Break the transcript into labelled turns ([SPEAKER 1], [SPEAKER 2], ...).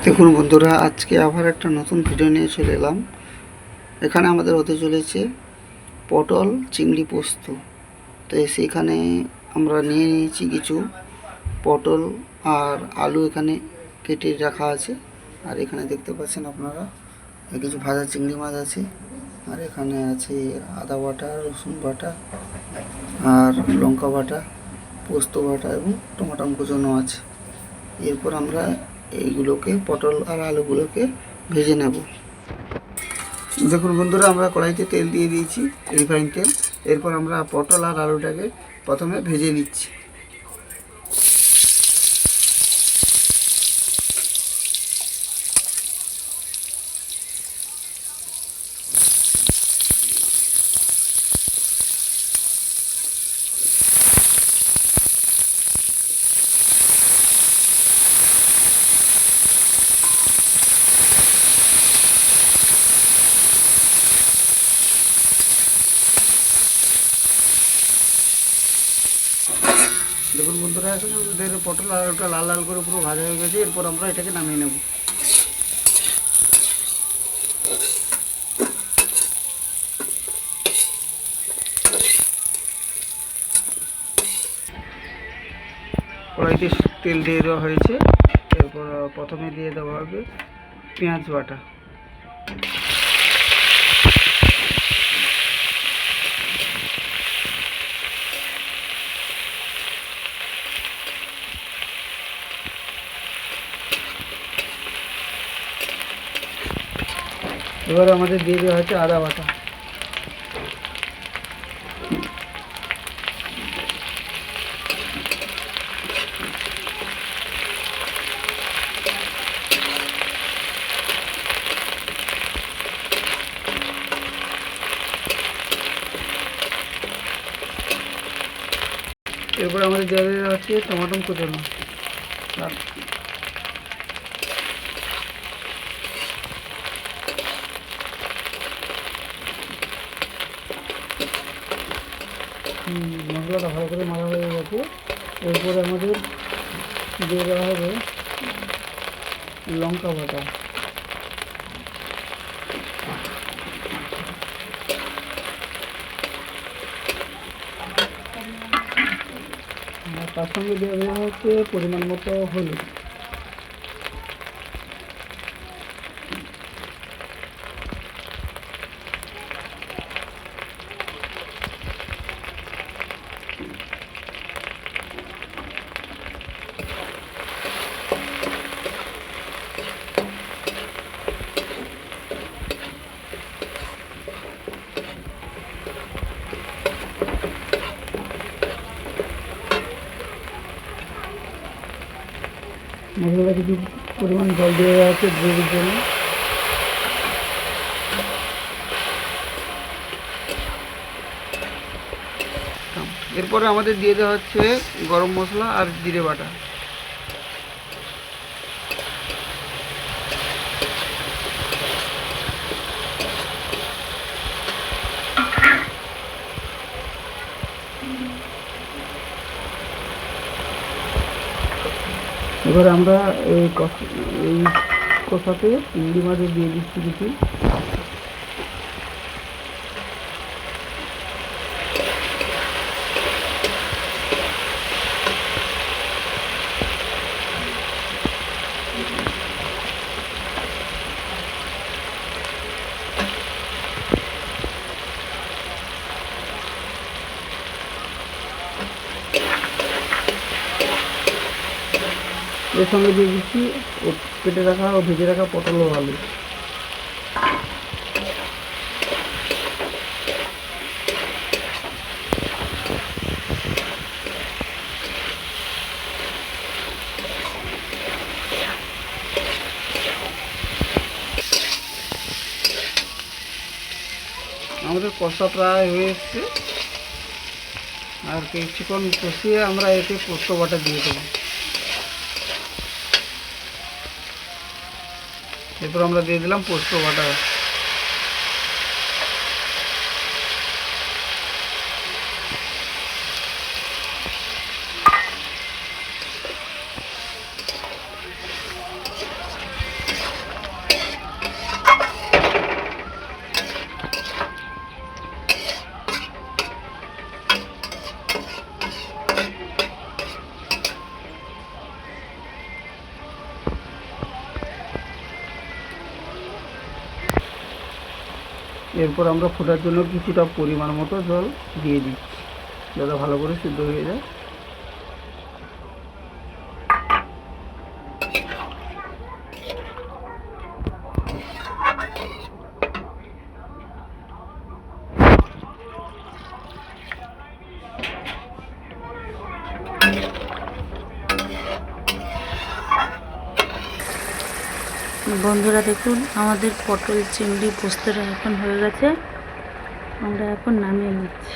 [SPEAKER 1] দেখুন বন্ধুরা, আজকে আবার একটা নতুন ভিডিও নিয়ে চলে এলাম। এখানে আমাদের হতে চলেছে পটল চিংড়ি পোস্ত। তো সেখানে আমরা নিয়ে নিয়েছি কিছু পটল আর আলু এখানে কেটে রাখা আছে। আর এখানে দেখতে পাচ্ছেন আপনারা কিছু ভাজা চিংড়ি মাছ আছে। আর এখানে আছে আদা বাটা, রসুন বাটা আর লঙ্কা বাটা, পোস্ত বাটা এবং টমাটো কুচানো আছে। এরপর আমরা এইগুলোকে পটল আর আলুগুলোকে ভেজে নেব। দেখুন বন্ধুরা, আমরা কড়াইতে তেল দিয়ে দিয়েছি, রিফাইন তেল। এরপর আমরা পটল আর আলুটাকে প্রথমে ভেজে নিচ্ছি। দেখুন বন্ধুরা, এখন আমাদের পটল আর আলুটা লাল লাল করে পুরো ভাজা হয়ে গেছে। এরপর আমরা এটাকে নামিয়ে নেব। কড়াইতে তেল দিয়ে দেওয়া হয়েছে। এরপর প্রথমে দিয়ে দেওয়া হবে পেঁয়াজ বাটা। এবার আমাদের দিয়ে দেওয়া হচ্ছে আদা বাটা। এরপর আমাদের দিয়ে দেওয়া হচ্ছে টমাটো কুচানো। মশলাটা ভালো করে মারা হয়ে গেছে। এরপরে আমাদের দিয়ে দেওয়া হবে লঙ্কা বাটা। আর তার সঙ্গে দিয়ে দেওয়া হচ্ছে পরিমাণ মতো হলুদ। মশলাটা কিছু পরিমাণ জল দিয়ে দেওয়া হচ্ছে গ্রেভির জন্য। এরপরে আমাদের দিয়ে দেওয়া হচ্ছে গরম মশলা আর জিরে বাটা। এবার আমরা এই কষাতে চিংড়ি মাছ দিয়ে দিচ্ছি কিছু। এর সঙ্গে দিয়ে দিচ্ছি কেটে রাখা ও ভেজে রাখা পটল ও আলু। আমাদের কষা প্রায় হয়ে এসছে। আর কিছুক্ষণ কষিয়ে আমরা এতে পোস্ত বাটা দিয়ে দেবো। এরপর আমরা দিয়ে দিলাম পোস্ত বাটা। এরপর আমরা ফোটার জন্য কিছুটা পরিমাণ মতো জল দিয়ে দিচ্ছি, যাতে ভালো করে সিদ্ধ হয়ে যায়।
[SPEAKER 2] বন্ধুরা দেখুন, আমাদের পটল চিংড়ি পোস্তটা এখন হয়ে গেছে, আমরা এখন নামিয়ে নিচ্ছি।